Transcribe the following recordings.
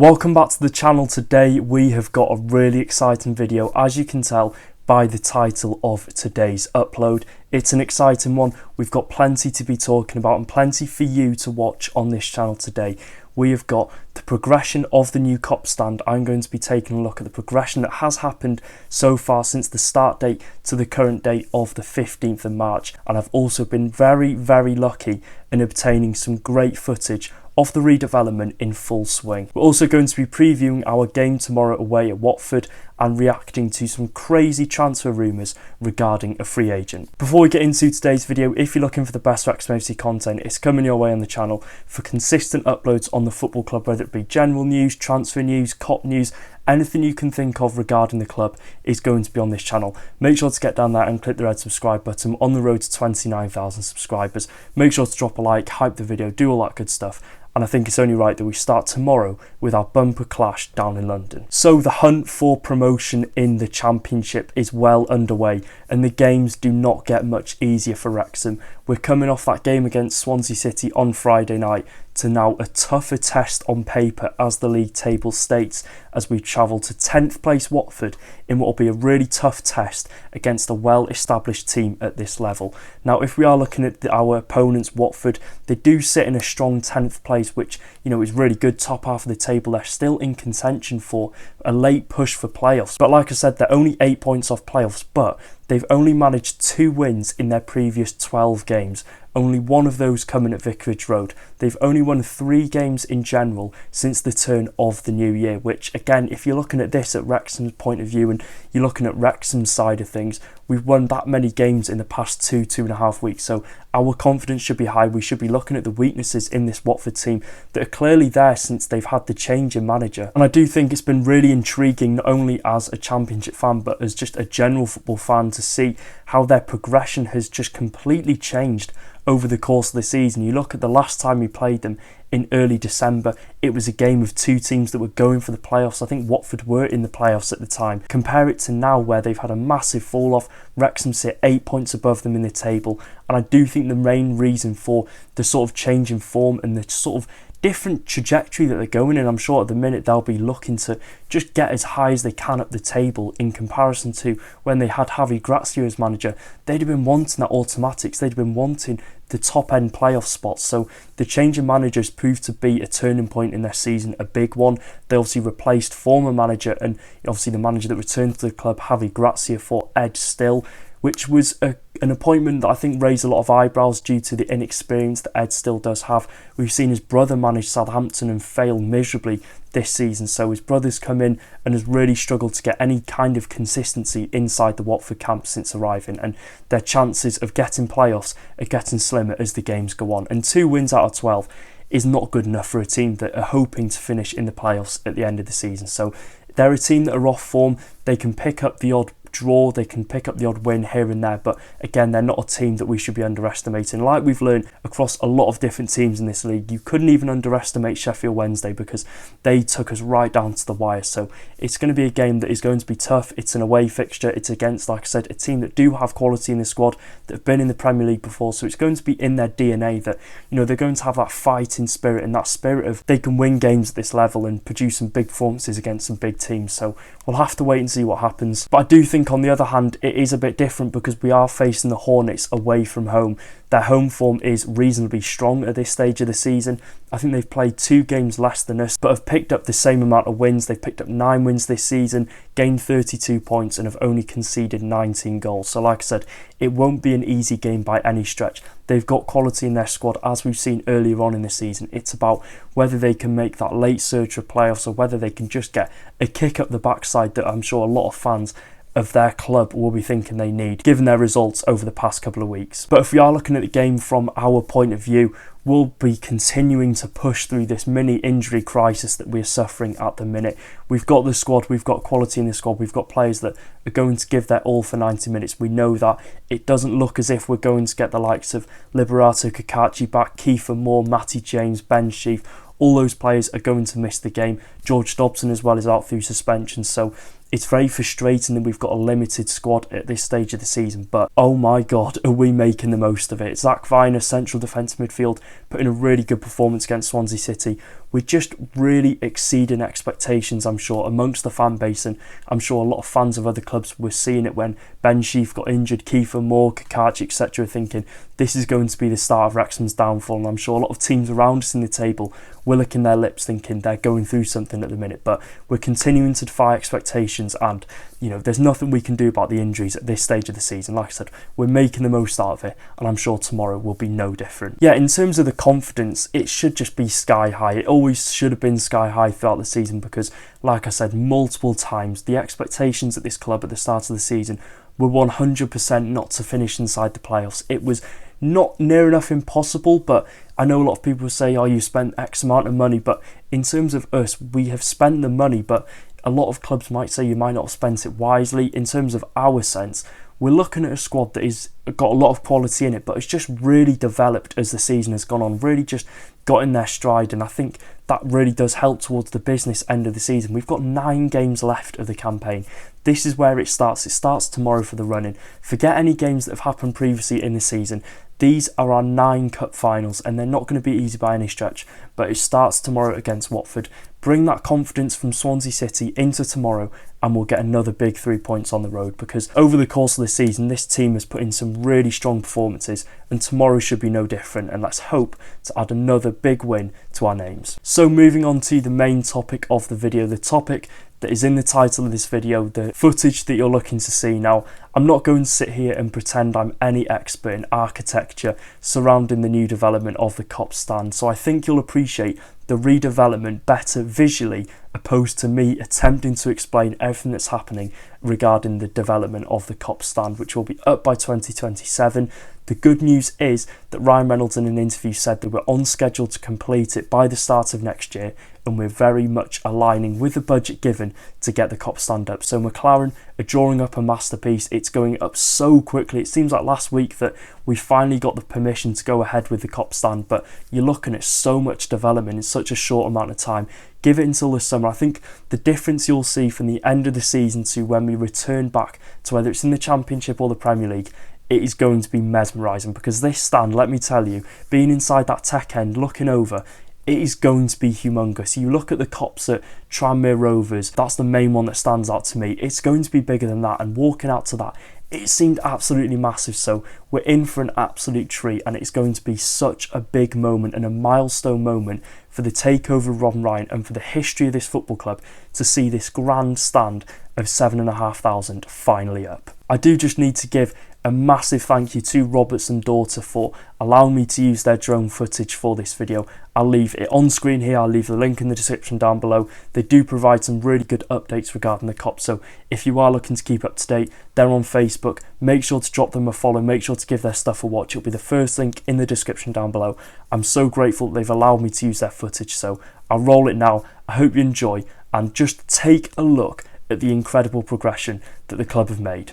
Welcome back to the channel. Today we have got a really exciting video, as you can tell by the title of today's upload. It's an exciting one. We've got plenty to be talking about and plenty for you to watch on this channel today. We have got the progression of the new Kop Stand. I'm going to be taking a look at the progression that has happened so far since the start date to the current date of the 15th of March. And I've also been very lucky in obtaining some great footage of the redevelopment in full swing. We're also going to be previewing our game tomorrow away at Watford and reacting to some crazy transfer rumours regarding a free agent. Before we get into today's video, if you're looking for the best Wrexham Afc content, it's coming your way on the channel for consistent uploads on the football club, whether it be general news, transfer news, Kop news, anything you can think of regarding the club is going to be on this channel. Make sure to get down there and click the red subscribe button. On the road to 29,000 subscribers. Make sure to drop a like, hype the video, do all that good stuff. And I think it's only right that we start tomorrow with our bumper clash down in London. So the hunt for promotion in the Championship is well underway, and the games do not get much easier for Wrexham. We're coming off that game against Swansea City on Friday night to now a tougher test on paper, as the league table states, as we travel to 10th place Watford in what will be a really tough test against a well-established team at this level. Now, if we are looking at our opponents, Watford, they do sit in a strong 10th place, which, you know, is really good. Top half of the table, they're still in contention for a late push for playoffs. But like I said, they're only 8 points off playoffs, but they've only managed 2 wins in their previous 12 games. Only one of those coming at Vicarage Road. They've only won 3 games in general since the turn of the new year, which again, if you're looking at this at Wrexham's point of view and you're looking at Wrexham's side of things, we've won that many games in the past 2.5 weeks. So our confidence should be high. We should be looking at the weaknesses in this Watford team that are clearly there since they've had the change in manager. And I do think it's been really intriguing, not only as a Championship fan, but as just a general football fan, to see how their progression has just completely changed over the course of the season. You look at the last time we played them in early December, it was a game of 2 teams that were going for the playoffs. I think Watford were in the playoffs at the time. Compare it to now, where they've had a massive fall off. Wrexham sit 8 points above them in the table, and I do think the main reason for the sort of change in form and the sort of different trajectory that they're going in, I'm sure at the minute they'll be looking to just get as high as they can up the table in comparison to when they had Javi Gracia as manager. They'd have been wanting that automatics, they'd have been wanting the top end playoff spots. So the change in managers proved to be a turning point in their season, a big one. They obviously replaced former manager and obviously the manager that returned to the club, Javi Gracia, for Ed Still, which was an appointment that I think raised a lot of eyebrows due to the inexperience that Ed Still does have. We've seen his brother manage Southampton and fail miserably this season, so his brother's come in and has really struggled to get any kind of consistency inside the Watford camp since arriving, and their chances of getting playoffs are getting slimmer as the games go on. And 2 wins out of 12 is not good enough for a team that are hoping to finish in the playoffs at the end of the season. So they're a team that are off form. They can pick up the odd draw, they can pick up the odd win here and there, but again, they're not a team that we should be underestimating. Like we've learned across a lot of different teams in this league, you couldn't even underestimate Sheffield Wednesday because they took us right down to the wire. So it's going to be a game that is going to be tough. It's an away fixture. It's against, like I said, a team that do have quality in the squad, that have been in the Premier League before. So it's going to be in their DNA that, you know, they're going to have that fighting spirit and that spirit of they can win games at this level and produce some big performances against some big teams. So we'll have to wait and see what happens. But I do think on the other hand, it is a bit different because we are facing the Hornets away from home. Their home form is reasonably strong at this stage of the season. I think they've played 2 games less than us, but have picked up the same amount of wins. They've picked up 9 wins this season, gained 32 points, and have only conceded 19 goals. So like I said, it won't be an easy game by any stretch. They've got quality in their squad, as we've seen earlier on in the season. It's about whether they can make that late surge for playoffs or whether they can just get a kick up the backside that I'm sure a lot of fans of their club will be thinking they need, given their results over the past couple of weeks. But if we are looking at the game from our point of view, we'll be continuing to push through this mini injury crisis that we're suffering at the minute. We've got the squad, we've got quality in the squad, we've got players that are going to give their all for 90 minutes. We know that. It doesn't look as if we're going to get the likes of Liberato Kakachi back, Kiefer Moore, Matty James, Ben Sheaf. All those players are going to miss the game. George Dobson as well is out through suspension, so It's very frustrating that we've got a limited squad at this stage of the season, but oh my god, are we making the most of it. Zach Viner, central defence midfield, put in a really good performance against Swansea City. We're just really exceeding expectations, I'm sure, amongst the fan base, and I'm sure a lot of fans of other clubs were seeing it when Ben Sheaf got injured, Kiefer Moore, Kakachi, etc., thinking this is going to be the start of Wrexham's downfall, and I'm sure a lot of teams around us in the table were licking their lips thinking they're going through something at the minute, but we're continuing to defy expectations, and there's nothing we can do about the injuries at this stage of the season. Like I said, we're making the most out of it, and I'm sure tomorrow will be no different. Yeah, in terms of the confidence, it should just be sky high. It always should have been sky high throughout the season because, like I said multiple times, the expectations at this club at the start of the season were 100% not to finish inside the playoffs. It was not near enough impossible, but I know a lot of people say, oh, you spent X amount of money, but in terms of us, we have spent the money, but a lot of clubs might say you might not have spent it wisely. In terms of our sense, we're looking at a squad that is got a lot of quality in it, but it's just really developed as the season has gone on, really just got in their stride, and I think that really does help towards the business end of the season. We've got 9 games left of the campaign. This is where it starts. It starts tomorrow for the running. Forget any games that have happened previously in the season. These are our 9 cup finals, and they're not going to be easy by any stretch, but it starts tomorrow against Watford. Bring that confidence from Swansea City into tomorrow, and we'll get another big 3 points on the road, because over the course of the season, this team has put in some really strong performances, and tomorrow should be no different, and let's hope to add another big win to our names. So moving on to the main topic of the video, the topic that is in the title of this video, the footage that you're looking to see. Now, I'm not going to sit here and pretend I'm any expert in architecture surrounding the new development of the Kop Stand, so I think you'll appreciate the redevelopment better visually opposed to me attempting to explain everything that's happening regarding the development of the Kop Stand, which will be up by 2027. The good news is that Ryan Reynolds in an interview said that we're on schedule to complete it by the start of next year, and we're very much aligning with the budget given to get the Kop Stand up. So McLaren are drawing up a masterpiece. It's going up so quickly. It seems like last week that we finally got the permission to go ahead with the Kop Stand, but you're looking at so much development in such a short amount of time. Give it until the summer. I think the difference you'll see from the end of the season to when we return back to whether it's in the Championship or the Premier League, it is going to be mesmerising, because this stand, let me tell you, being inside that tech end, looking over, it is going to be humongous. You look at the Kops at Tranmere Rovers, that's the main one that stands out to me. It's going to be bigger than that, and walking out to that, it seemed absolutely massive. So we're in for an absolute treat, and it's going to be such a big moment and a milestone moment for the takeover of Ron Ryan and for the history of this football club to see this grand stand of 7,500 finally up. I do just need to give a massive thank you to Robertson Daughter for allowing me to use their drone footage for this video. I'll leave it on screen here, I'll leave the link in the description down below. They do provide some really good updates regarding the Kop, so if you are looking to keep up to date, they're on Facebook. Make sure to drop them a follow, make sure to give their stuff a watch. It'll be the first link in the description down below. I'm so grateful that they've allowed me to use their footage, so I'll roll it now. I hope you enjoy, and just take a look at the incredible progression that the club have made.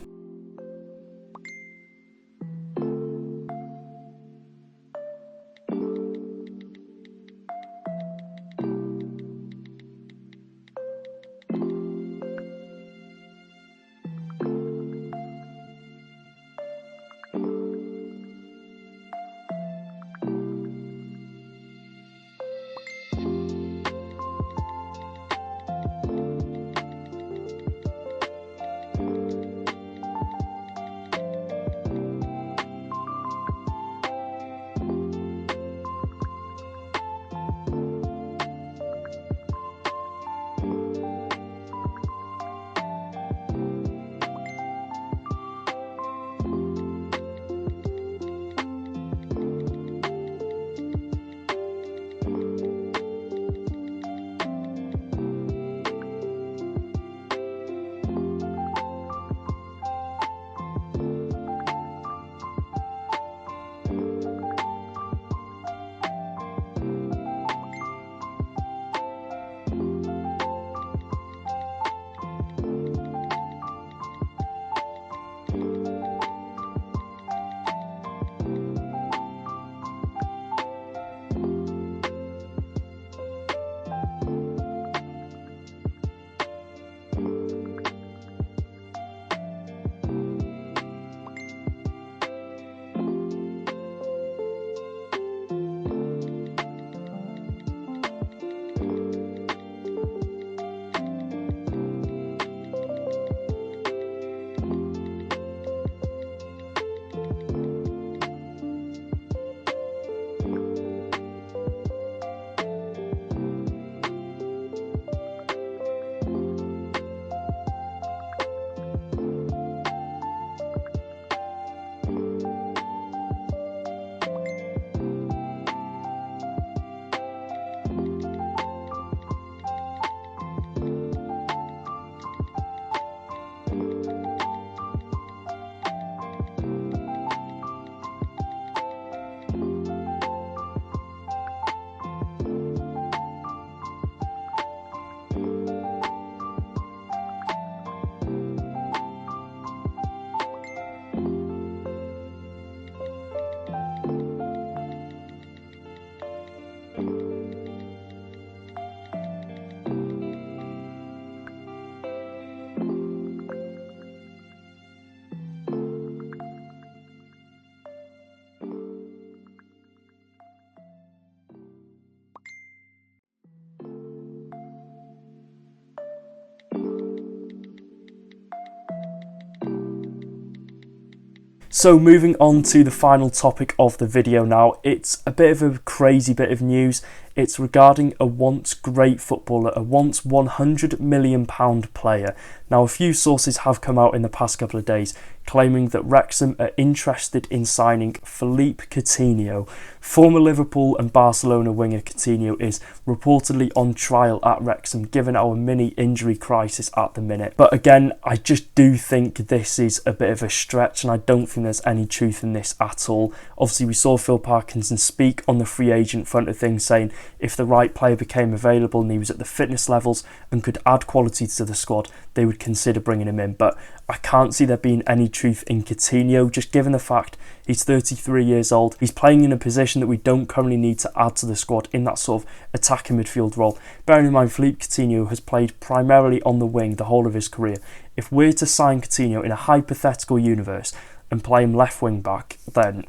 So moving on to the final topic of the video now, it's a bit of a crazy bit of news. It's regarding a once great footballer, a once £100 million player. Now, a few sources have come out in the past couple of days claiming that Wrexham are interested in signing Philippe Coutinho. Former Liverpool and Barcelona winger Coutinho is reportedly on trial at Wrexham given our mini injury crisis at the minute. But again, I just do think this is a bit of a stretch and I don't think there's any truth in this at all. Obviously, we saw Phil Parkinson speak on the free agent front of things, saying if the right player became available and he was at the fitness levels and could add quality to the squad, they would consider bringing him in. But I can't see there being any truth in Coutinho, just given the fact he's 33 years old. He's playing in a position that we don't currently need to add to the squad in that sort of attacking midfield role. Bearing in mind, Philippe Coutinho has played primarily on the wing the whole of his career. If we're to sign Coutinho in a hypothetical universe and play him left wing back, then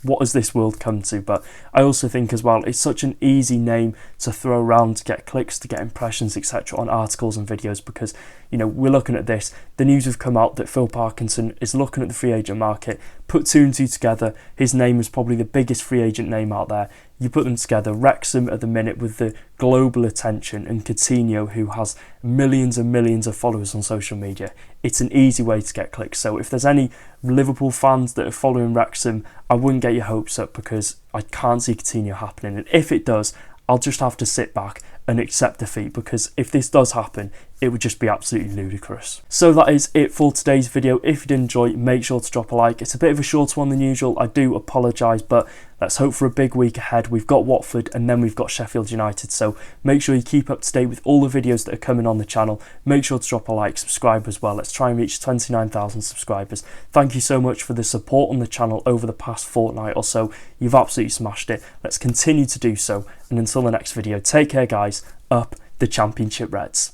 what has this world come to? But I also think as well, it's such an easy name to throw around to get clicks, to get impressions, etc. on articles and videos because, you know, we're looking at this. The news have come out that Phil Parkinson is looking at the free agent market, put two and two together. His name is probably the biggest free agent name out there. You put them together, Wrexham at the minute with the global attention and Coutinho who has millions and millions of followers on social media. It's an easy way to get clicks. So if there's any Liverpool fans that are following Wrexham, I wouldn't get your hopes up because I can't see Coutinho happening. And if it does, I'll just have to sit back and accept defeat because if this does happen, it would just be absolutely ludicrous. So that is it for today's video. If you did enjoy, make sure to drop a like. It's a bit of a shorter one than usual. I do apologise, but let's hope for a big week ahead. We've got Watford and then we've got Sheffield United. So make sure you keep up to date with all the videos that are coming on the channel. Make sure to drop a like, subscribe as well. Let's try and reach 29,000 subscribers. Thank you so much for the support on the channel over the past fortnight or so. You've absolutely smashed it. Let's continue to do so. And until the next video, take care guys. Up the Championship Reds.